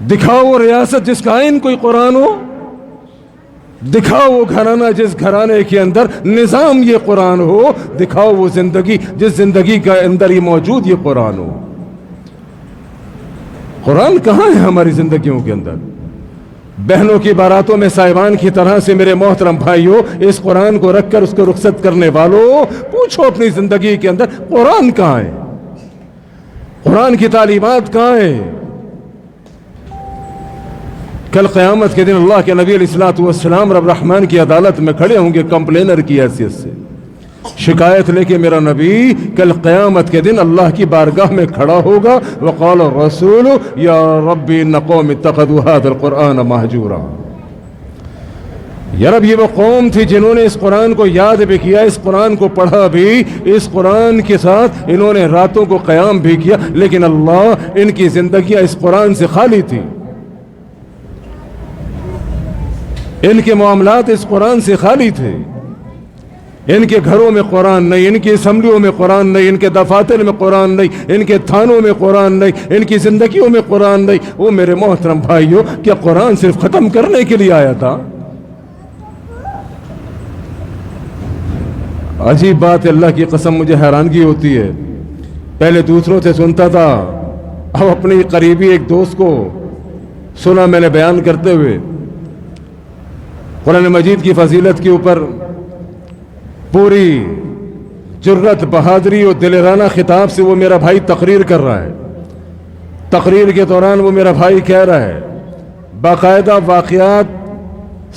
دکھاؤ وہ ریاست جس کا آئین کوئی قرآن ہو، دکھاؤ وہ گھرانہ جس گھرانے کے اندر نظام یہ قرآن ہو، دکھاؤ وہ زندگی جس زندگی کا اندر یہ موجود یہ قرآن ہو۔ قرآن کہاں ہے ہماری زندگیوں کے اندر؟ بہنوں کی باراتوں میں صاحبان کی طرح سے میرے محترم بھائیوں، اس قرآن کو رکھ کر اس کو رخصت کرنے والوں، پوچھو اپنی زندگی کے اندر قرآن کہاں ہے؟ قرآن کی تعلیمات کہاں ہیں؟ کل قیامت کے دن اللہ کے نبی علیہ الصلوۃ والسلام رب رحمان کی عدالت میں کھڑے ہوں گے کمپلینر کی حیثیت سے، شکایت لے کے میرا نبی کل قیامت کے دن اللہ کی بارگاہ میں کھڑا ہوگا۔ وقال الرسول یا ربی ان قوم اتخذوا هذا القرآن مہجورا۔ یا رب، یہ وہ قوم تھی جنہوں نے اس قرآن کو یاد بھی کیا، اس قرآن کو پڑھا بھی، اس قرآن کے ساتھ انہوں نے راتوں کو قیام بھی کیا، لیکن اللہ ان کی زندگیاں اس قرآن سے خالی تھی، ان کے معاملات اس قرآن سے خالی تھے، ان کے گھروں میں قرآن نہیں، ان کی اسمبلیوں میں قرآن نہیں، ان کے دفاتر میں قرآن نہیں، ان کے تھانوں میں قرآن نہیں، ان کی زندگیوں میں قرآن نہیں۔ وہ میرے محترم بھائیوں، کیا قرآن صرف ختم کرنے کے لیے آیا تھا؟ عجیب بات ہے، اللہ کی قسم مجھے حیرانگی ہوتی ہے، پہلے دوسروں سے سنتا تھا، اب اپنی قریبی ایک دوست کو سنا میں نے بیان کرتے ہوئے قرآن مجید کی فضیلت کے اوپر پوری جرت، بہادری اور دلیرانہ خطاب سے وہ میرا بھائی تقریر کر رہا ہے۔ تقریر کے دوران وہ میرا بھائی کہہ رہا ہے، باقاعدہ واقعات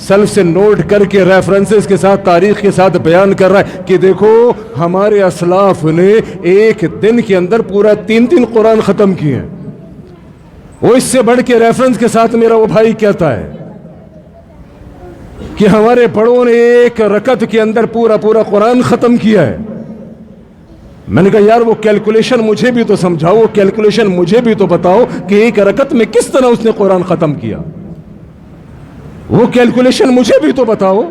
سلف سے نوٹ کر کے ریفرنسز کے ساتھ، تاریخ کے ساتھ بیان کر رہا ہے کہ دیکھو ہمارے اسلاف نے ایک دن کے اندر پورا 3 قرآن ختم کیے ہیں۔ وہ اس سے بڑھ کے ریفرنس کے ساتھ میرا وہ بھائی کہتا ہے کہ ہمارے بڑوں نے ایک رکعت کے اندر پورا قرآن ختم کیا ہے۔ میں نے کہا یار وہ کیلکولیشن مجھے بھی تو سمجھاؤ، وہ کیلکولیشن مجھے بھی تو بتاؤ کہ ایک رکعت میں کس طرح اس نے قرآن ختم کیا، وہ کیلکولیشن مجھے بھی تو بتاؤ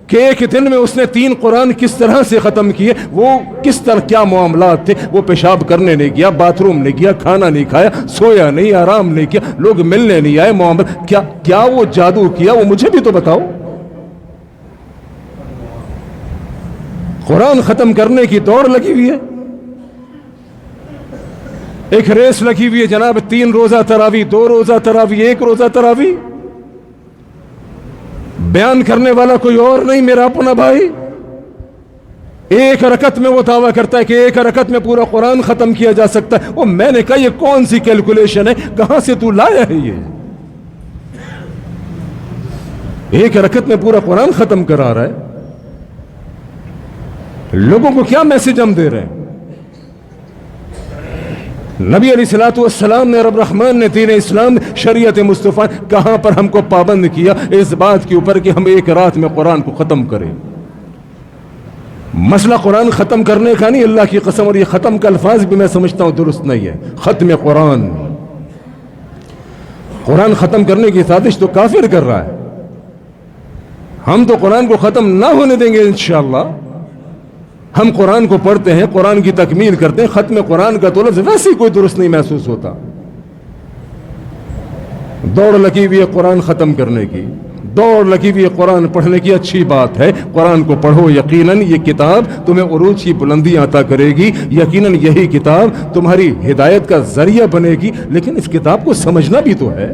کہ ایک دن میں اس نے 3 قرآن کس طرح سے ختم کیے، وہ کس طرح، کیا معاملات تھے، وہ پیشاب کرنے نہیں گیا، باتھ روم نہیں گیا، کھانا نہیں کھایا، سویا نہیں، آرام نہیں کیا، لوگ ملنے نہیں آئے، معاملات کیا وہ جادو کیا، وہ مجھے بھی تو بتاؤ۔ قرآن ختم کرنے کی دوڑ لگی ہوئی ہے، ایک ریس لگی ہوئی ہے جناب، 3 روزہ تراویح، 2 روزہ تراویح، 1 روزہ تراویح، بیان کرنے والا کوئی اور نہیں، میرا اپنا بھائی۔ ایک رکعت میں وہ دعویٰ کرتا ہے کہ ایک رکعت میں پورا قرآن ختم کیا جا سکتا ہے۔ وہ میں نے کہا یہ کون سی کیلکولیشن ہے، کہاں سے تو لایا ہے یہ؟ ایک رکعت میں پورا قرآن ختم کرا رہا ہے، لوگوں کو کیا میسج ہم دے رہے ہیں؟ نبی علیہ الصلوۃ والسلام نے، رب رحمان نے، دین اسلام، شریعت مصطفیٰ کہاں پر ہم کو پابند کیا اس بات کے اوپر کہ ہم ایک رات میں قرآن کو ختم کریں؟ مسئلہ قرآن ختم کرنے کا نہیں، اللہ کی قسم، اور یہ ختم کا الفاظ بھی میں سمجھتا ہوں درست نہیں ہے۔ ختم قرآن ختم کرنے کی سازش تو کافر کر رہا ہے، ہم تو قرآن کو ختم نہ ہونے دیں گے انشاءاللہ۔ ہم قرآن کو پڑھتے ہیں، قرآن کی تکمیل کرتے ہیں، ختم قرآن کا تو لفظ ویسے ہی کوئی درست نہیں محسوس ہوتا۔ دوڑ لگی ہوئی ہے قرآن ختم کرنے کی، دوڑ لگی ہوئی ہے قرآن پڑھنے کی، اچھی بات ہے، قرآن کو پڑھو، یقیناً یہ کتاب تمہیں عروج کی بلندی عطا کرے گی، یقیناً یہی کتاب تمہاری ہدایت کا ذریعہ بنے گی، لیکن اس کتاب کو سمجھنا بھی تو ہے۔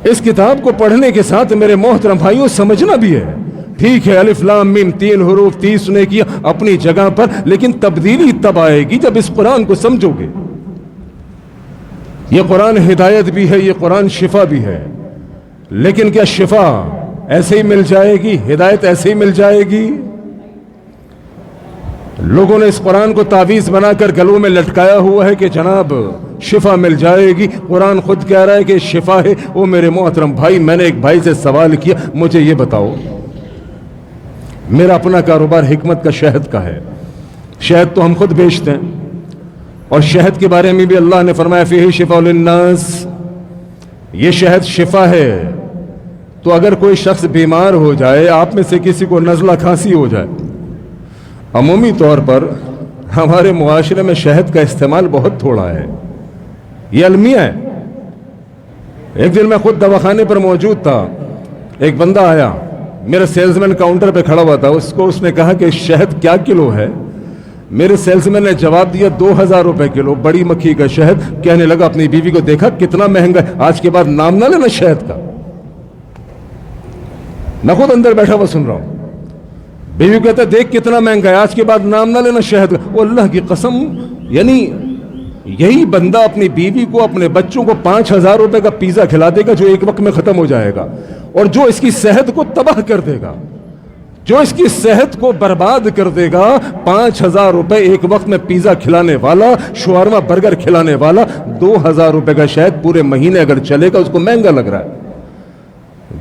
اس کتاب کو پڑھنے کے ساتھ میرے محترم بھائیوں سمجھنا بھی ہے۔ ٹھیک ہے، الف لام میم 3 حروف 30 نے کیا اپنی جگہ پر، لیکن تبدیلی تب آئے گی جب اس قرآن کو سمجھو گے۔ یہ قرآن ہدایت بھی ہے، یہ قرآن شفا بھی ہے، لیکن کیا شفا ایسے ہی مل جائے گی؟ ہدایت ایسے ہی مل جائے گی؟ لوگوں نے اس قرآن کو تعویذ بنا کر گلوں میں لٹکایا ہوا ہے کہ جناب شفا مل جائے گی، قرآن خود کہہ رہا ہے کہ شفا ہے۔ وہ میرے محترم بھائی، میں نے ایک بھائی سے سوال کیا، مجھے یہ بتاؤ، میرا اپنا کاروبار حکمت کا شہد کا ہے، شہد تو ہم خود بیچتے ہیں، اور شہد کے بارے میں بھی اللہ نے فرمایا فیہ شفاء للناس، یہ شہد شفا ہے۔ تو اگر کوئی شخص بیمار ہو جائے، آپ میں سے کسی کو نزلہ کھانسی ہو جائے، عمومی طور پر ہمارے معاشرے میں شہد کا استعمال بہت تھوڑا ہے، یہ المیہ ہے، ایک دن میں خود دواخانے پر موجود تھا، ایک بندہ آیا، میرا سیلز مین کاؤنٹر پہ کھڑا ہوا تھا، اس نے کہا کہ شہد کیا کلو ہے؟ میرے سیلز مین نے جواب دیا 2000 روپے کلو بڑی مکھی کا شہد۔ کہنے لگا اپنی بیوی کو دیکھا کتنا مہنگا ہے، آج کے بعد نام نہ لینا شہد کا۔ میں خود اندر بیٹھا ہوا سن رہا ہوں، بیوی کہتا ہے دیکھ کتنا مہنگا ہے، آج کے بعد نام نہ لینا شہد کا۔ وہ اللہ کی قسم، یعنی یہی بندہ اپنی بیوی کو اپنے بچوں کو 5000 روپے کا پیزا کھلا دے گا جو ایک وقت میں ختم ہو جائے گا، اور جو اس کی صحت کو تباہ کر دے گا، جو اس کی صحت کو برباد کر دے گا، 5000 روپے ایک وقت میں پیزا کھلانے والا، شاورما برگر کھلانے والا 2000 روپے کا شہد پورے مہینے اگر چلے گا اس کو مہنگا لگ رہا ہے،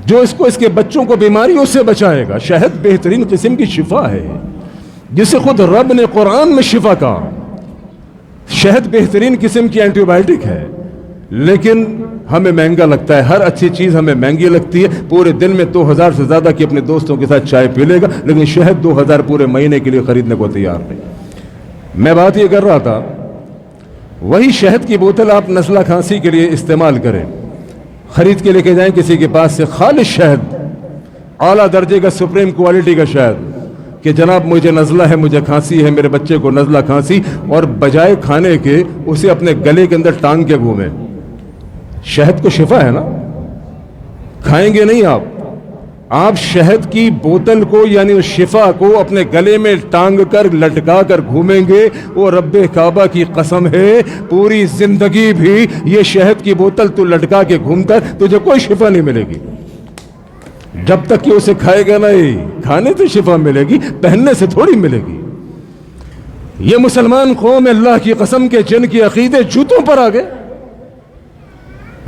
جو اس کو اس کے بچوں کو بیماریوں سے بچائے گا۔ شہد بہترین قسم کی شفا ہے جسے خود رب نے قرآن میں شفا کہا۔ شہد بہترین قسم کی اینٹی بائیوٹک ہے، لیکن ہمیں مہنگا لگتا ہے، ہر اچھی چیز ہمیں مہنگی لگتی ہے۔ پورے دن میں 2000 سے زیادہ کی اپنے دوستوں کے ساتھ چائے پی لے گا، لیکن شہد 2000 پورے مہینے کے لیے خریدنے کو تیار نہیں۔ میں بات یہ کر رہا تھا، وہی شہد کی بوتل آپ نزلہ کھانسی کے لیے استعمال کریں، خرید کے لے کے جائیں کسی کے پاس سے خالص شہد، اعلیٰ درجے کا سپریم کوالٹی کا شہد، کہ جناب مجھے نزلہ ہے، مجھے کھانسی ہے، میرے بچے کو نزلہ کھانسی، اور بجائے کھانے کے اسے اپنے گلے کے اندر ٹانگ کے گھومیں۔ شہد کو شفا ہے نا، کھائیں گے نہیں آپ شہد کی بوتل کو یعنی اس شفا کو اپنے گلے میں ٹانگ کر لٹکا کر گھومیں گے، وہ رب کعبہ کی قسم ہے پوری زندگی بھی یہ شہد کی بوتل تو لٹکا کے گھومتا ہے، تجھے کوئی شفا نہیں ملے گی جب تک کہ اسے کھائے گا نہیں۔ کھانے سے شفا ملے گی، پہننے سے تھوڑی ملے گی۔ یہ مسلمان قوم اللہ کی قسم کے جن کی عقیدے جوتوں پر آ گئے،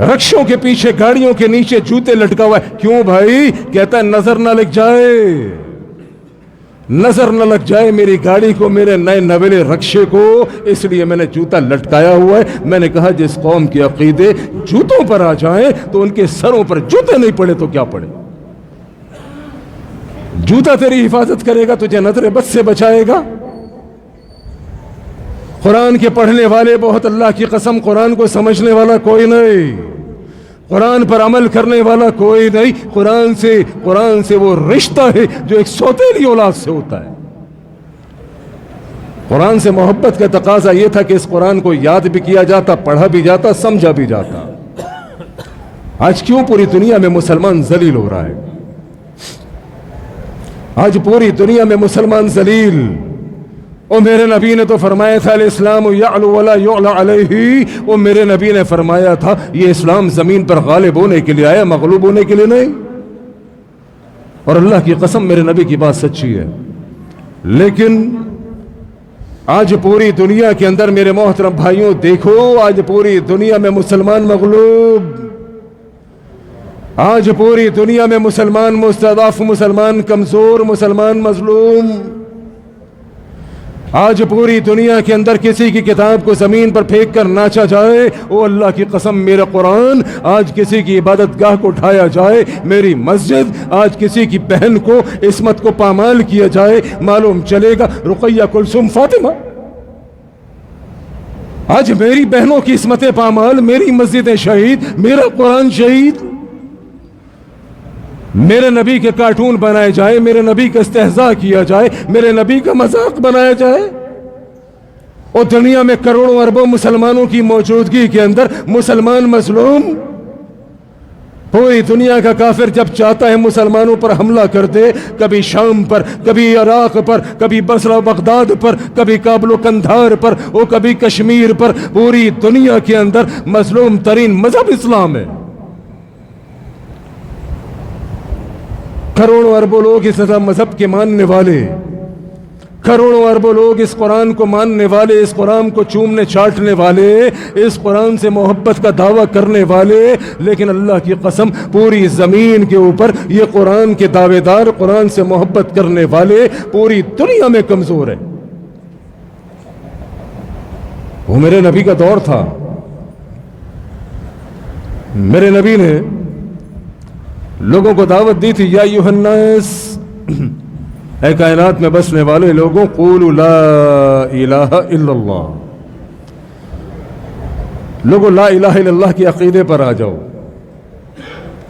رکشوں کے پیچھے گاڑیوں کے نیچے جوتے لٹکا ہوا ہے۔ کیوں بھائی؟ کہتا ہے نظر نہ لگ جائے، نظر نہ لگ جائے میری گاڑی کو، میرے نئے نویلے رکشے کو، اس لیے میں نے جوتا لٹکایا ہوا ہے۔ میں نے کہا جس قوم کے عقیدے جوتوں پر آ جائیں تو ان کے سروں پر جوتے نہیں پڑے تو کیا پڑے؟ جوتا تیری حفاظت کرے گا، تجھے نظر بد سے بچائے گا۔ قرآن کے پڑھنے والے بہت، اللہ کی قسم قرآن کو سمجھنے والا کوئی نہیں، قرآن پر عمل کرنے والا کوئی نہیں۔ قرآن سے وہ رشتہ ہے جو ایک سوتیلی اولاد سے ہوتا ہے۔ قرآن سے محبت کا تقاضا یہ تھا کہ اس قرآن کو یاد بھی کیا جاتا، پڑھا بھی جاتا، سمجھا بھی جاتا۔ آج کیوں پوری دنیا میں مسلمان ذلیل ہو رہا ہے؟ آج پوری دنیا میں مسلمان ذلیل، اور میرے نبی نے تو فرمایا تھا الاسلام یعلو ولا یعلی علیہ، اور میرے نبی نے فرمایا تھا یہ اسلام زمین پر غالب ہونے کے لیے آیا، مغلوب ہونے کے لیے نہیں۔ اور اللہ کی قسم میرے نبی کی بات سچی ہے، لیکن آج پوری دنیا کے اندر میرے محترم بھائیوں دیکھو، آج پوری دنیا میں مسلمان مغلوب، آج پوری دنیا میں مسلمان مستضعف، مسلمان کمزور، مسلمان مظلوم۔ آج پوری دنیا کے اندر کسی کی کتاب کو زمین پر پھینک کر ناچا جائے، او اللہ کی قسم میرا قرآن، آج کسی کی عبادت گاہ کو اٹھایا جائے، میری مسجد، آج کسی کی بہن کو عصمت کو پامال کیا جائے، معلوم چلے گا رقیہ کلثوم فاطمہ۔ آج میری بہنوں کی عصمت پامال، میری مسجدیں شہید، میرا قرآن شہید، میرے نبی کے کارٹون بنائے جائے، میرے نبی کا استہزاء کیا جائے، میرے نبی کا مذاق بنایا جائے، اور دنیا میں کروڑوں اربوں مسلمانوں کی موجودگی کے اندر مسلمان مظلوم۔ پوری دنیا کا کافر جب چاہتا ہے مسلمانوں پر حملہ کر دے، کبھی شام پر، کبھی عراق پر، کبھی بصرہ و بغداد پر، کبھی کابل و قندھار پر، اور کبھی کشمیر پر، پوری دنیا کے اندر مظلوم ترین مذہب اسلام ہے۔ کروڑوں اربوں لوگ اس مذہب کے ماننے والے، کروڑوں اربوں لوگ اس قرآن کو ماننے والے، اس قرآن کو چومنے چاٹنے والے، اس قرآن سے محبت کا دعویٰ کرنے والے، لیکن اللہ کی قسم پوری زمین کے اوپر یہ قرآن کے دعوے دار، قرآن سے محبت کرنے والے پوری دنیا میں کمزور ہیں۔ وہ میرے نبی کا دور تھا، میرے نبی نے لوگوں کو دعوت دی تھی، یا ایھا الناس، اے کائنات میں بسنے والے لوگوں، قولوا لا الہ الا اللہ، لوگوں لا الہ الا اللہ کے عقیدے پر آ جاؤ۔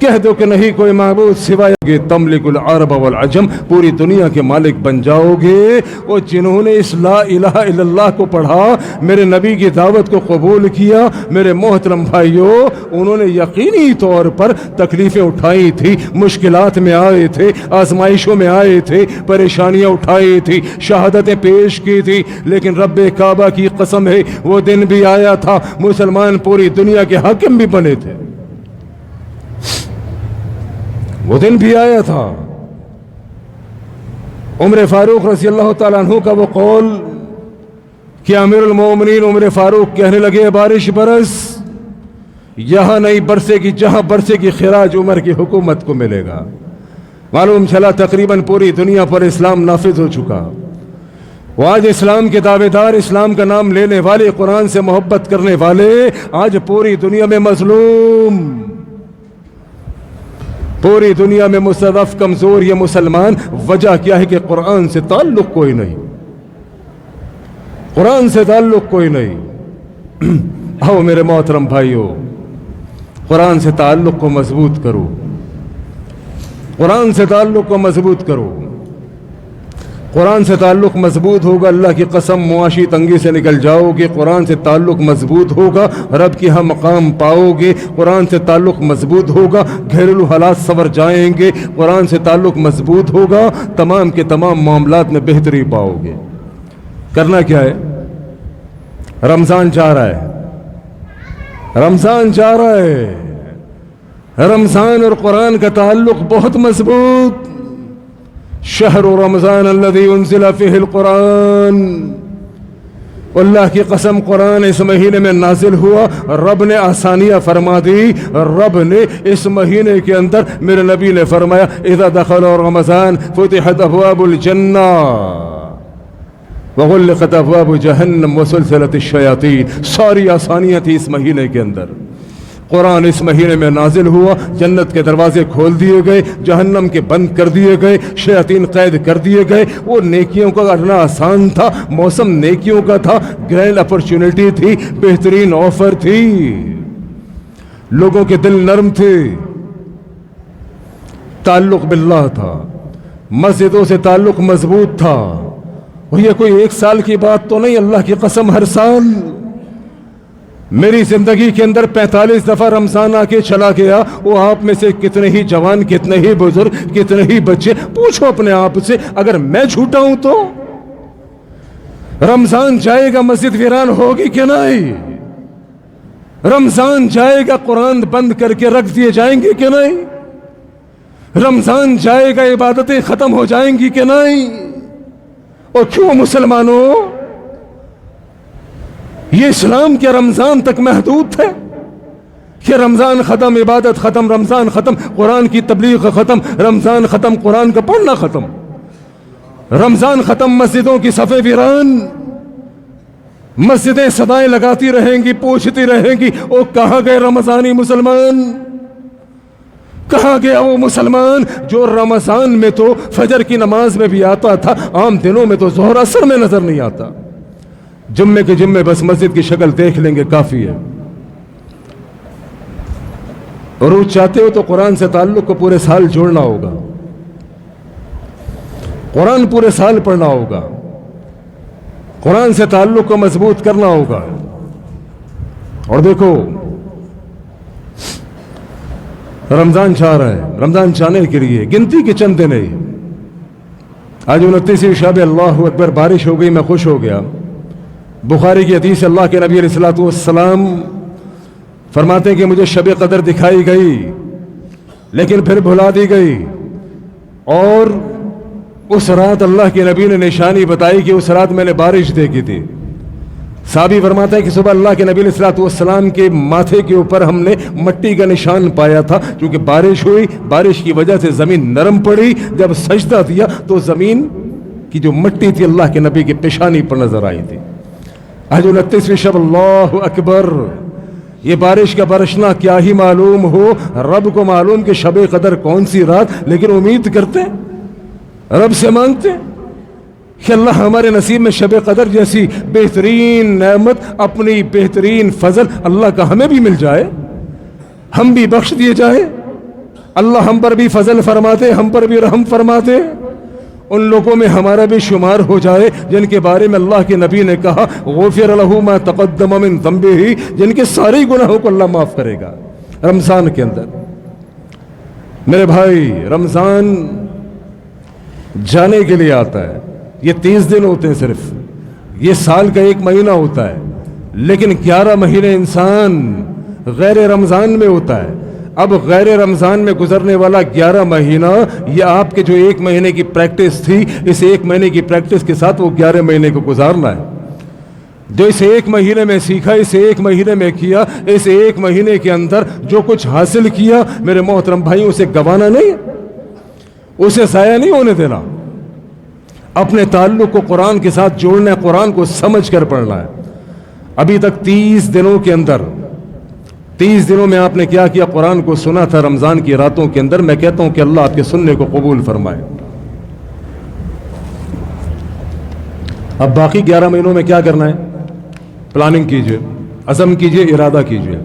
کہہ دو کہ نہیں کوئی معبود سوائے تملک العرب والعجم، پوری دنیا کے مالک بن جاؤ گے۔ وہ جنہوں نے اس لا الہ الا اللہ کو پڑھا، میرے نبی کی دعوت کو قبول کیا، میرے محترم بھائیوں، انہوں نے یقینی طور پر تکلیفیں اٹھائی تھی، مشکلات میں آئے تھے، آزمائشوں میں آئے تھے، پریشانیاں اٹھائی تھی، شہادتیں پیش کی تھی، لیکن رب کعبہ کی قسم ہے وہ دن بھی آیا تھا مسلمان پوری دنیا کے حاکم بھی بنے تھے، وہ دن بھی آیا تھا۔ عمر فاروق رضی اللہ تعالیٰ عنہ کا وہ قول کہ امیر المومنین عمر فاروق کہنے لگے بارش برس، یہاں نہیں برسے گی جہاں برسے گی خراج عمر کی حکومت کو ملے گا۔ معلوم چلا تقریباً پوری دنیا پر اسلام نافذ ہو چکا۔ وہ آج اسلام کے دعوے دار، اسلام کا نام لینے والے، قرآن سے محبت کرنے والے آج پوری دنیا میں مظلوم، پوری دنیا میں مستضعف، کمزور یہ مسلمان۔ وجہ کیا ہے کہ قرآن سے تعلق کوئی نہیں، قرآن سے تعلق کوئی نہیں۔ آؤ میرے محترم بھائیوں، قرآن سے تعلق کو مضبوط کرو، قرآن سے تعلق کو مضبوط کرو۔ قرآن سے تعلق مضبوط ہوگا، اللہ کی قسم معاشی تنگی سے نکل جاؤ گے۔ قرآن سے تعلق مضبوط ہوگا، رب کی ہاں مقام پاؤ گے۔ قرآن سے تعلق مضبوط ہوگا، گھریلو حالات سنور جائیں گے۔ قرآن سے تعلق مضبوط ہوگا، تمام کے تمام معاملات میں بہتری پاؤ گے۔ کرنا کیا ہے؟ رمضان جا رہا ہے، رمضان جا رہا ہے، رمضان اور قرآن کا تعلق بہت مضبوط۔ شہر رمضان الذی انزل فیہ القرآن، اللہ کی قسم قرآن اس مہینے میں نازل ہوا، رب نے آسانیاں فرما دی۔ رب نے اس مہینے کے اندر میرے نبی نے فرمایا اذا دخل رمضان فتحت ابواب الجنہ وغلقت ابواب جہنم وسلسلت الشیاطین۔ ساری آسانیاں تھی اس مہینے کے اندر۔ قرآن اس مہینے میں نازل ہوا، جنت کے دروازے کھول دیے گئے، جہنم کے بند کر دیے گئے، شیاطین قید کر دیے گئے۔ وہ نیکیوں کا کرنا آسان تھا، موسم نیکیوں کا تھا، گرینڈ اپرچونٹی تھی، بہترین آفر تھی، لوگوں کے دل نرم تھے، تعلق باللہ تھا، مسجدوں سے تعلق مضبوط تھا۔ اور یہ کوئی ایک سال کی بات تو نہیں، اللہ کی قسم ہر سال میری زندگی کے اندر 45 دفعہ رمضان آ کے چلا گیا۔ وہ آپ میں سے کتنے ہی جوان، کتنے ہی بزرگ، کتنے ہی بچے، پوچھو اپنے آپ سے، اگر میں جھوٹا ہوں تو رمضان جائے گا مسجد ویران ہوگی کہ نہیں؟ رمضان جائے گا قرآن بند کر کے رکھ دیے جائیں گے کہ نہیں؟ رمضان جائے گا عبادتیں ختم ہو جائیں گی کہ نہیں؟ اور کیوں مسلمانوں یہ اسلام کے رمضان تک محدود ہے کہ رمضان ختم، عبادت ختم، رمضان ختم، قرآن کی تبلیغ ختم، رمضان ختم، قرآن کا پڑھنا ختم، رمضان ختم، مسجدوں کی صفیں ویران، مسجدیں صدائیں لگاتی رہیں گی، پوچھتی رہیں گی او کہاں گئے رمضانی مسلمان؟ کہاں گیا وہ مسلمان جو رمضان میں تو فجر کی نماز میں بھی آتا تھا، عام دنوں میں تو ظہر اثر میں نظر نہیں آتا، جمعے کے جمعے بس مسجد کی شکل دیکھ لیں گے کافی ہے۔ اور وہ چاہتے ہو تو قرآن سے تعلق کو پورے سال جوڑنا ہوگا، قرآن پورے سال پڑھنا ہوگا، قرآن سے تعلق کو مضبوط کرنا ہوگا۔ اور دیکھو رمضان چاہ رہا ہے، رمضان چاہنے کے لیے گنتی کے چند دن ہے۔ آج 29 شب اللہ اکبر، بارش ہو گئی، میں خوش ہو گیا۔ بخاری کی حدیث، اللہ کے نبی علیہ الصلوۃ والسلام فرماتے ہیں کہ مجھے شب قدر دکھائی گئی لیکن پھر بھلا دی گئی، اور اس رات اللہ کے نبی نے نشانی بتائی کہ اس رات میں نے بارش دیکھی تھی۔ صحابی فرماتا ہے کہ صبح اللہ کے نبی علیہ الصلوۃ والسلام کے ماتھے کے اوپر ہم نے مٹی کا نشان پایا تھا، کیونکہ بارش ہوئی، بارش کی وجہ سے زمین نرم پڑی، جب سجدہ دیا تو زمین کی جو مٹی تھی اللہ کے نبی کی پیشانی پر نظر آئی تھی۔ آج 29ویں شب، اللہ اکبر، یہ بارش کا برسنا کیا ہی معلوم ہو، رب کو معلوم کہ شب قدر کون سی رات، لیکن امید کرتے رب سے مانگتے کہ اللہ ہمارے نصیب میں شب قدر جیسی بہترین نعمت، اپنی بہترین فضل اللہ کا ہمیں بھی مل جائے، ہم بھی بخش دیے جائے۔ اللہ ہم پر بھی فضل فرماتے، ہم پر بھی رحم فرماتے، ان لوگوں میں ہمارا بھی شمار ہو جائے جن کے بارے میں اللہ کے نبی نے کہا غفر لہ ما تقدم من ذنبہ، جن کے سارے گناہوں کو اللہ معاف کرے گا رمضان کے اندر۔ میرے بھائی، رمضان جانے کے لیے آتا ہے، یہ 30 دن ہوتے ہیں صرف، یہ سال کا 1 مہینہ ہوتا ہے، لیکن 11 مہینے انسان غیر رمضان میں ہوتا ہے۔ اب غیر رمضان میں گزرنے والا 11 مہینہ، یہ آپ کے جو 1 مہینے کی پریکٹس تھی، اس 1 مہینے کی پریکٹس کے ساتھ وہ 11 مہینے کو گزارنا ہے۔ جو اس 1 مہینے میں سیکھا، اس 1 مہینے میں کیا، اس 1 مہینے کے اندر جو کچھ حاصل کیا، میرے محترم بھائی، اسے گنوانا نہیں، اسے ضائع نہیں ہونے دینا۔ اپنے تعلق کو قرآن کے ساتھ جوڑنا ہے، قرآن کو سمجھ کر پڑھنا ہے۔ ابھی تک 30 دنوں کے اندر، 30 دنوں میں آپ نے کیا کیا؟ قرآن کو سنا تھا رمضان کی راتوں کے اندر۔ میں کہتا ہوں کہ اللہ آپ کے سننے کو قبول فرمائے۔ اب باقی 11 مہینوں میں کیا کرنا ہے؟ پلاننگ کیجئے، عزم کیجئے، ارادہ کیجئے۔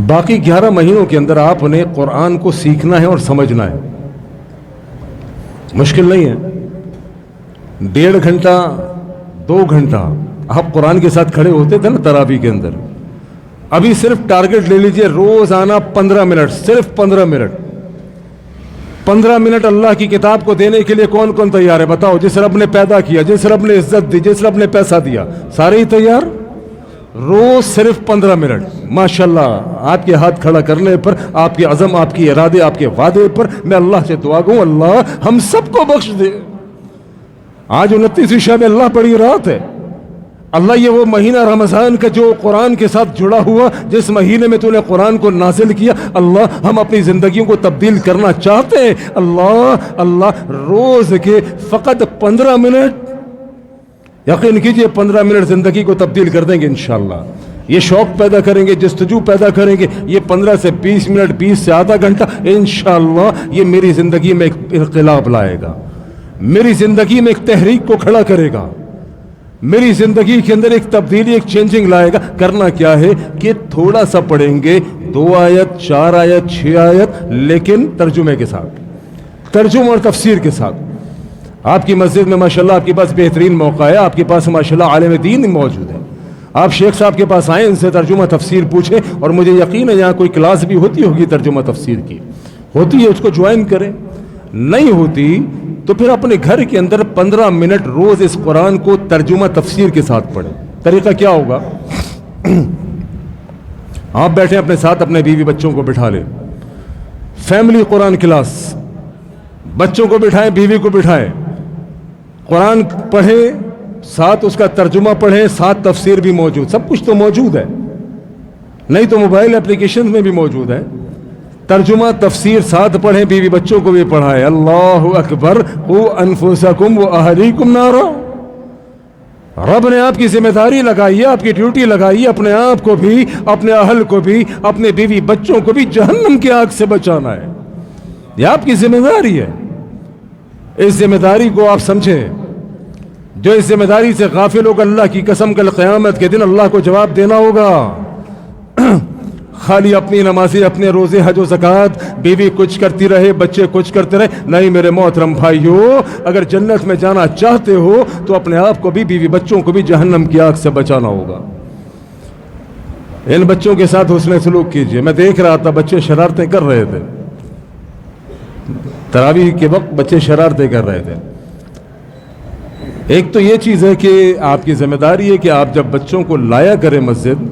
باقی 11 مہینوں کے اندر آپ نے قرآن کو سیکھنا ہے اور سمجھنا ہے۔ مشکل نہیں ہے، 1.5 گھنٹہ 2 گھنٹہ آپ قرآن کے ساتھ کھڑے ہوتے تھے نا تراویح کے اندر۔ ابھی صرف ٹارگٹ لے لیجئے، روزانہ 15 منٹ، صرف 15 منٹ 15 منٹ اللہ کی کتاب کو دینے کے لیے کون کون تیار ہے؟ بتاؤ۔ جس رب نے پیدا کیا، جس رب نے عزت دی، جس رب نے پیسہ دیا، سارے ہی تیار؟ روز صرف 15 منٹ۔ ماشاءاللہ، آپ کے ہاتھ کھڑا کرنے پر، آپ کے عزم، آپ کی ارادے، آپ کے وعدے پر میں اللہ سے دعا کروں اللہ ہم سب کو بخش دے۔ آج 29 شب اللہ بڑی رات ہے۔ اللہ یہ وہ مہینہ رمضان کا جو قرآن کے ساتھ جڑا ہوا، جس مہینے میں تو نے قرآن کو نازل کیا، اللہ ہم اپنی زندگیوں کو تبدیل کرنا چاہتے ہیں۔ اللہ روز کے فقط 15 منٹ، یقین کیجئے 15 منٹ زندگی کو تبدیل کر دیں گے انشاءاللہ۔ یہ شوق پیدا کریں گے، جستجو پیدا کریں گے، یہ 15 سے 20 منٹ، 20 سے آدھا گھنٹہ انشاءاللہ یہ میری زندگی میں ایک انقلاب لائے گا، میری زندگی میں ایک تحریک کو کھڑا کرے گا، میری زندگی کے اندر ایک تبدیلی، ایک چینجنگ لائے گا۔ کرنا کیا ہے کہ تھوڑا سا پڑھیں گے، 2 آیت 4 آیت 6 آیت، لیکن ترجمے کے ساتھ، ترجمہ اور تفسیر کے ساتھ۔ آپ کی مسجد میں ماشاءاللہ آپ کے پاس بہترین موقع ہے، آپ کے پاس ماشاءاللہ عالم دین موجود ہے۔ آپ شیخ صاحب کے پاس آئیں، ان سے ترجمہ تفسیر پوچھیں، اور مجھے یقین ہے یہاں کوئی کلاس بھی ہوتی ہوگی ترجمہ تفسیر کی، ہوتی ہے، اس کو جوائن کریں۔ نہیں ہوتی تو پھر اپنے گھر کے اندر 15 منٹ روز اس قرآن کو ترجمہ تفسیر کے ساتھ پڑھیں۔ طریقہ کیا ہوگا؟ آپ بیٹھیں اپنے ساتھ، اپنے بیوی بچوں کو بٹھا لیں، فیملی قرآن کلاس، بچوں کو بٹھائیں، بیوی کو بٹھائیں، قرآن پڑھیں، ساتھ اس کا ترجمہ پڑھیں، ساتھ تفسیر بھی موجود، سب کچھ تو موجود ہے، نہیں تو موبائل اپلیکیشن میں بھی موجود ہے۔ ترجمہ تفسیر ساتھ پڑھیں، بیوی بچوں کو بھی پڑھائیں۔ اللہ اکبر، قوا انفسکم واہلیکم نارا۔ رب نے آپ کی ذمہ داری لگائی ہے، آپ کی ڈیوٹی لگائی ہے، اپنے آپ کو بھی، اپنے اہل کو بھی، اپنے بیوی بچوں کو بھی جہنم کی آگ سے بچانا ہے۔ یہ آپ کی ذمہ داری ہے۔ اس ذمہ داری کو آپ سمجھیں۔ جو اس ذمہ داری سے غافل ہوگا، اللہ کی قسم کل قیامت کے دن اللہ کو جواب دینا ہوگا۔ خالی اپنی نمازیں، اپنے روزے، حج و زکوٰۃ، بیوی کچھ کرتی رہے، بچے کچھ کرتے رہے، نہیں میرے محترم بھائیو، اگر جنت میں جانا چاہتے ہو تو اپنے آپ کو بھی، بیوی بچوں کو بھی جہنم کی آگ سے بچانا ہوگا۔ ان بچوں کے ساتھ حسن سلوک کیجئے۔ میں دیکھ رہا تھا بچے شرارتیں کر رہے تھے، تراویح کے وقت بچے شرارتیں کر رہے تھے۔ ایک تو یہ چیز ہے کہ آپ کی ذمہ داری ہے کہ آپ جب بچوں کو لایا کریں مسجد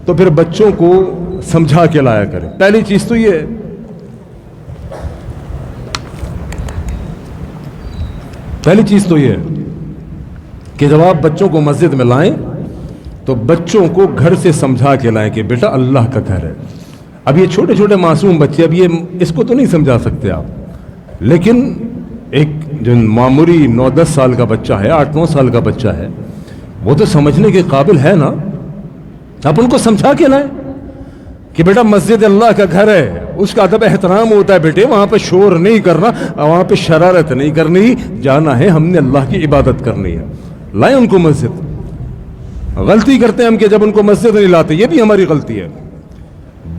تو پھر بچوں کو سمجھا کے لایا کریں۔ پہلی چیز تو یہ ہے، پہلی چیز تو یہ ہے کہ جب آپ بچوں کو مسجد میں لائیں تو بچوں کو گھر سے سمجھا کے لائیں کہ بیٹا اللہ کا گھر ہے۔ اب یہ چھوٹے چھوٹے معصوم بچے، اب یہ اس کو تو نہیں سمجھا سکتے آپ، لیکن ایک جو معمولی 9-10 سال کا بچہ ہے، 8-9 سال کا بچہ ہے، وہ تو سمجھنے کے قابل ہے نا۔ آپ ان کو سمجھا کے لائیں کہ بیٹا مسجد اللہ کا گھر ہے، اس کا ادب احترام ہوتا ہے بیٹے، وہاں پہ شور نہیں کرنا، وہاں پہ شرارت نہیں کرنی، جانا ہے ہم نے اللہ کی عبادت کرنی ہے۔ لائیں ان کو مسجد۔ غلطی کرتے ہیں ہم کہ جب ان کو مسجد نہیں لاتے، یہ بھی ہماری غلطی ہے۔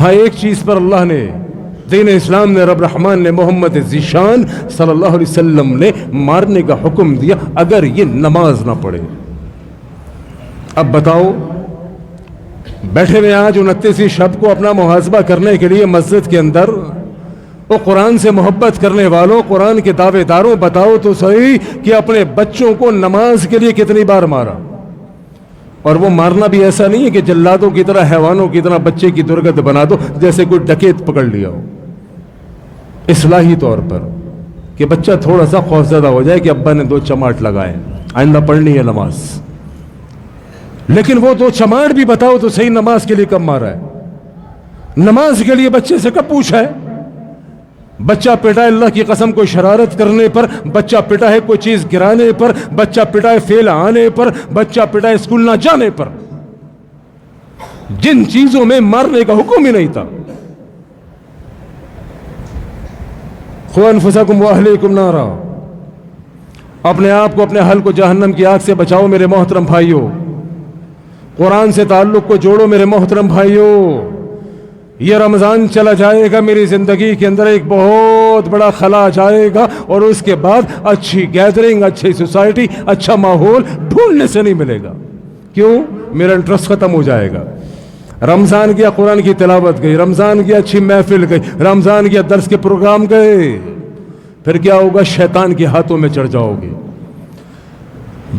ہاں ایک چیز پر اللہ نے، دین اسلام نے، رب رحمان نے، محمد ذیشان صلی اللہ علیہ وسلم نے مارنے کا حکم دیا اگر یہ نماز نہ پڑھے۔ اب بتاؤ، بیٹھے ہوئے آج 29 شب کو اپنا محاسبہ کرنے کے لیے مسجد کے اندر، وہ قرآن سے محبت کرنے والوں، قرآن کے دعوے داروں، بتاؤ تو صحیح کہ اپنے بچوں کو نماز کے لیے کتنی بار مارا؟ اور وہ مارنا بھی ایسا نہیں ہے کہ جلادوں کی طرح، حیوانوں کی طرح بچے کی درگت بنا دو جیسے کوئی ڈکیت پکڑ لیا ہو، اصلاحی طور پر کہ بچہ تھوڑا سا خوفزدہ ہو جائے کہ ابا نے 2 چماٹ لگائے، آئندہ پڑھنی ہے نماز۔ لیکن وہ 2 چماٹ بھی بتاؤ تو صحیح نماز کے لیے کب مارا ہے؟ نماز کے لیے بچے سے کب پوچھا ہے؟ بچہ پٹا ہے اللہ کی قسم کوئی شرارت کرنے پر، بچہ پٹا ہے کوئی چیز گرانے پر، بچہ پٹا ہے فیل آنے پر، بچہ پٹا ہے اسکول نہ جانے پر، جن چیزوں میں مارنے کا حکم ہی نہیں تھا۔ قُوْ أَنفُسَكُمْ وَأَهْلِيكُمْ نَارًا، اپنے آپ کو، اپنے اہل کو جہنم کی آگ سے بچاؤ میرے محترم بھائیوں۔ قرآن سے تعلق کو جوڑو میرے محترم بھائیوں۔ یہ رمضان چلا جائے گا، میری زندگی کے اندر ایک بہت بڑا خلا آ جائے گا، اور اس کے بعد اچھی گیدرنگ، اچھی سوسائٹی، اچھا ماحول ڈھونڈنے سے نہیں ملے گا۔ کیوں؟ میرا انٹرسٹ ختم ہو جائے گا۔ رمضان گیا، قرآن کی تلاوت گئی، رمضان گیا، اچھی محفل گئی، رمضان گیا، درس کے پروگرام گئے، پھر کیا ہوگا؟ شیطان کے ہاتھوں میں چڑھ جاؤ گے۔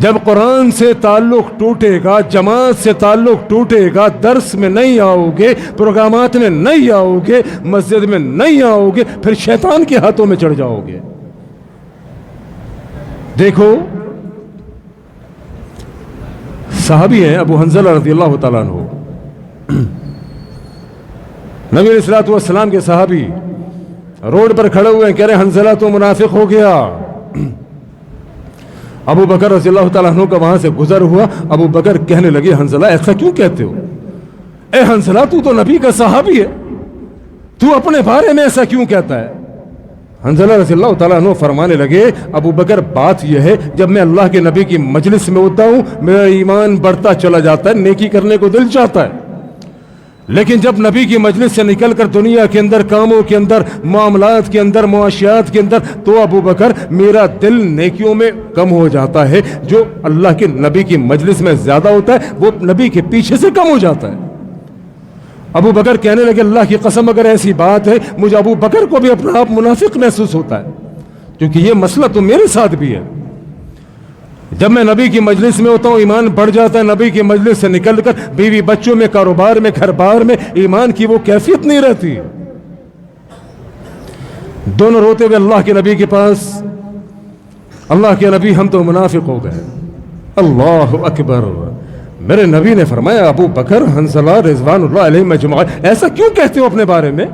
جب قرآن سے تعلق ٹوٹے گا، جماعت سے تعلق ٹوٹے گا، درس میں نہیں آؤ گے، پروگرامات میں نہیں آؤ گے، مسجد میں نہیں آؤ گے، پھر شیطان کے ہاتھوں میں چڑھ جاؤ گے۔ دیکھو، صحابی ہیں ابو حنظلہ رضی اللہ تعالیٰ عنہ، نبی علیہ الصلوۃ والسلام کے صحابی، روڈ پر کھڑے ہوئے ہیں، کہہ رہے حنظلہ تو منافق ہو گیا۔ ابو بکر رضی اللہ تعالیٰ عنہ کا وہاں سے گزر ہوا، ابو بکر کہنے لگے حنظلہ ایسا کیوں کہتے ہو؟ اے حنظلہ تو نبی کا صحابی ہے، تو اپنے بارے میں ایسا کیوں کہتا ہے؟ حنظلہ رضی اللہ تعالیٰ عنہ فرمانے لگے ابو بکر بات یہ ہے جب میں اللہ کے نبی کی مجلس میں ہوتا ہوں میرا ایمان بڑھتا چلا جاتا ہے، نیکی کرنے کو دل چاہتا ہے، لیکن جب نبی کی مجلس سے نکل کر دنیا کے اندر، کاموں کے اندر، معاملات کے اندر، معاشیات کے اندر، تو ابو بکر میرا دل نیکیوں میں کم ہو جاتا ہے، جو اللہ کے نبی کی مجلس میں زیادہ ہوتا ہے وہ نبی کے پیچھے سے کم ہو جاتا ہے۔ ابو بکر کہنے لگے اللہ کی قسم اگر ایسی بات ہے مجھے ابو بکر کو بھی اپنا آپ منافق محسوس ہوتا ہے، کیونکہ یہ مسئلہ تو میرے ساتھ بھی ہے۔ جب میں نبی کی مجلس میں ہوتا ہوں ایمان بڑھ جاتا ہے، نبی کی مجلس سے نکل کر بیوی بچوں میں، کاروبار میں، گھر بار میں ایمان کی وہ کیفیت نہیں رہتی۔ دونوں روتے ہوئے اللہ کے نبی کے پاس، اللہ کے نبی ہم تو منافق ہو گئے۔ اللہ اکبر، میرے نبی نے فرمایا ابو بکر، حنظلہ رضوان اللہ علیہ مجمعین ایسا کیوں کہتے ہو اپنے بارے میں،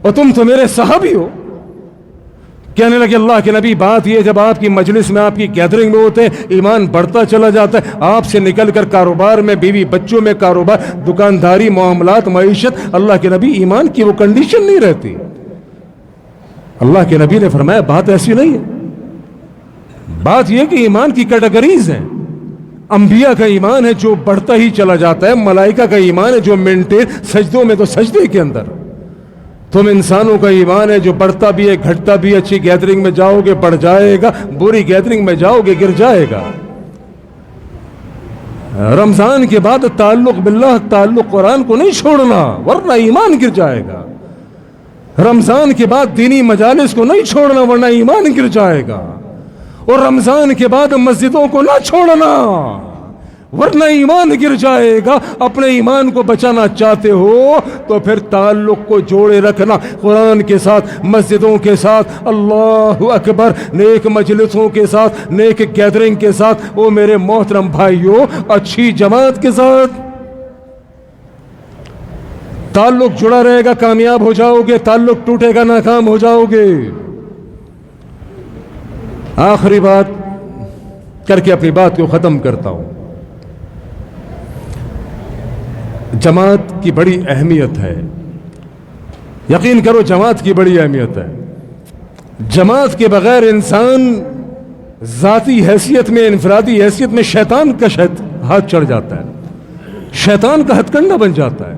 اور تم تو میرے صحابی ہو۔ کہنے لگے اللہ کے نبی بات یہ جب آپ کی مجلس میں، آپ کی گیدرنگ میں ہوتے ہیں ایمان بڑھتا چلا جاتا ہے، آپ سے نکل کر کاروبار میں، بیوی بچوں میں، کاروبار، دکانداری، معاملات، معیشت، اللہ کے نبی ایمان کی وہ کنڈیشن نہیں رہتی۔ اللہ کے نبی نے فرمایا بات ایسی نہیں ہے، بات یہ کہ ایمان کی کیٹیگریز ہیں۔ انبیاء کا ایمان ہے جو بڑھتا ہی چلا جاتا ہے، ملائکہ کا ایمان ہے جو مینٹین، سجدوں میں تو سجدے کے اندر، تم انسانوں کا ایمان ہے جو بڑھتا بھی ہے گھٹتا بھی ہے، اچھی گیدرنگ میں جاؤ گے بڑھ جائے گا، بری گیدرنگ میں جاؤ گے گر جائے گا۔ رمضان کے بعد تعلق باللہ، تعلق قرآن کو نہیں چھوڑنا ورنہ ایمان گر جائے گا۔ رمضان کے بعد دینی مجالس کو نہیں چھوڑنا ورنہ ایمان گر جائے گا، اور رمضان کے بعد مسجدوں کو نہ چھوڑنا ورنہ ایمان گر جائے گا۔ اپنے ایمان کو بچانا چاہتے ہو تو پھر تعلق کو جوڑے رکھنا قرآن کے ساتھ، مسجدوں کے ساتھ، اللہ اکبر، نیک مجلسوں کے ساتھ، نیک گیدرنگ کے ساتھ، او میرے محترم بھائیوں اچھی جماعت کے ساتھ تعلق جڑا رہے گا کامیاب ہو جاؤ گے، تعلق ٹوٹے گا ناکام ہو جاؤ گے۔ آخری بات کر کے اپنی بات کو ختم کرتا ہوں، جماعت کی بڑی اہمیت ہے، یقین کرو جماعت کی بڑی اہمیت ہے۔ جماعت کے بغیر انسان ذاتی حیثیت میں، انفرادی حیثیت میں شیطان کا ہاتھ چڑھ جاتا ہے، شیطان کا ہتھ کنڈا بن جاتا ہے۔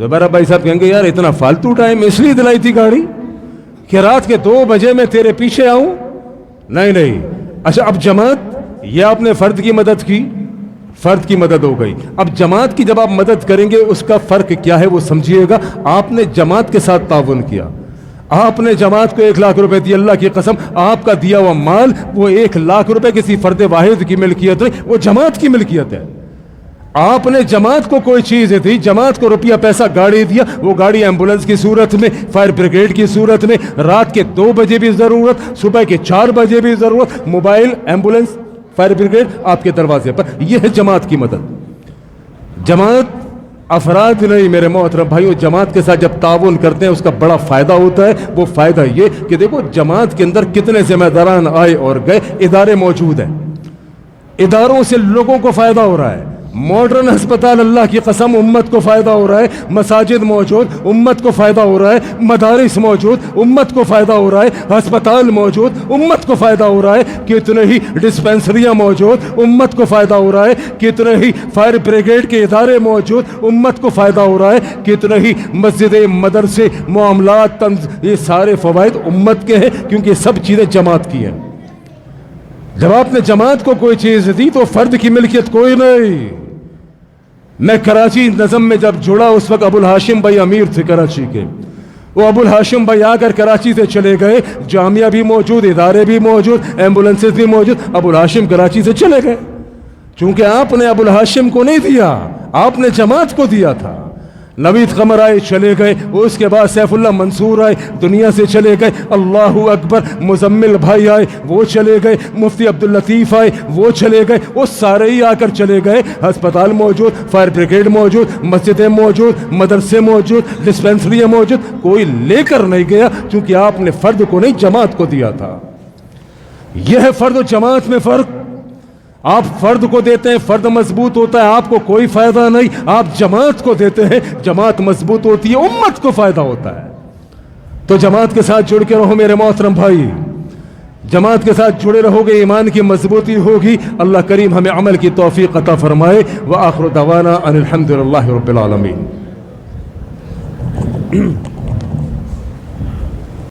زبیرہ بھائی صاحب کہیں گے یار اتنا فالتو ٹائم اس لیے دلائی تھی گاڑی کہ رات کے 2 بجے میں تیرے پیچھے آؤں؟ نہیں. اچھا اب جماعت، یہ آپ نے فرد کی مدد کی، فرد کی مدد ہو گئی. اب جماعت کی جب آپ مدد کریں گے اس کا فرق کیا ہے وہ سمجھیے گا. آپ نے جماعت کے ساتھ تعاون کیا، آپ نے جماعت کو 1 لاکھ روپے دی، اللہ کی قسم آپ کا دیا ہوا مال وہ 1 لاکھ روپے کسی فرد واحد کی ملکیت نہیں، وہ جماعت کی ملکیت ہے. آپ نے جماعت کو کوئی چیز دی، جماعت کو روپیہ پیسہ گاڑی دیا، وہ گاڑی ایمبولنس کی صورت میں، فائر بریگیڈ کی صورت میں، رات کے 2 بجے بھی ضرورت، صبح کے 4 بجے بھی ضرورت، موبائل ایمبولنس فائر بریگیڈ آپ کے دروازے پر. یہ ہے جماعت کی مدد. جماعت افراد نہیں میرے محترم بھائیوں، جماعت کے ساتھ جب تعاون کرتے ہیں اس کا بڑا فائدہ ہوتا ہے. وہ فائدہ یہ کہ دیکھو جماعت کے اندر کتنے ذمہ داران آئے اور گئے، ادارے موجود ہیں، اداروں سے لوگوں کو فائدہ ہو رہا ہے. ماڈرن ہسپتال اللہ کی قسم امت کو فائدہ ہو رہا ہے، مساجد موجود امت کو فائدہ ہو رہا ہے، مدارس موجود امت کو فائدہ ہو رہا ہے، ہسپتال موجود امت کو فائدہ ہو رہا ہے، کتنے ہی ڈسپینسریاں موجود امت کو فائدہ ہو رہا ہے، کتنے ہی فائر بریگیڈ کے ادارے موجود امت کو فائدہ ہو رہا ہے، کتنے ہی مسجدیں، مدرسے، معاملات، یہ سارے فوائد امت کے ہیں کیونکہ سب چیزیں جماعت کی ہیں. جب آپ نے جماعت کو کوئی چیز دی تو فرد کی ملکیت کوئی نہیں. میں کراچی نظم میں جب جڑا اس وقت ابو الہاشم بھائی امیر تھے کراچی کے. وہ ابو الہاشم بھائی آ کر کراچی سے چلے گئے، جامعہ بھی موجود، ادارے بھی موجود، ایمبولنسز بھی موجود. ابو الہاشم کراچی سے چلے گئے چونکہ آپ نے ابو الہاشم کو نہیں دیا، آپ نے جماعت کو دیا تھا. نوید قمر آئے چلے گئے، اس کے بعد سیف اللہ منصور آئے دنیا سے چلے گئے، اللہ اکبر، مزمل بھائی آئے وہ چلے گئے، مفتی عبداللطیف آئے وہ چلے گئے، وہ سارے ہی آ کر چلے گئے. ہسپتال موجود، فائر بریگیڈ موجود، مسجدیں موجود، مدرسے موجود، ڈسپینسریاں موجود، کوئی لے کر نہیں گیا چونکہ آپ نے فرد کو نہیں جماعت کو دیا تھا. یہ ہے فرد و جماعت میں فرق. آپ فرد کو دیتے ہیں، فرد مضبوط ہوتا ہے، آپ کو کوئی فائدہ نہیں. آپ جماعت کو دیتے ہیں، جماعت مضبوط ہوتی ہے، امت کو فائدہ ہوتا ہے. تو جماعت کے ساتھ جڑ کے رہو میرے محترم بھائی، جماعت کے ساتھ جڑے رہو گے ایمان کی مضبوطی ہوگی. اللہ کریم ہمیں عمل کی توفیق عطا فرمائے. وآخر دعوانا ان الحمد للہ رب العالمین.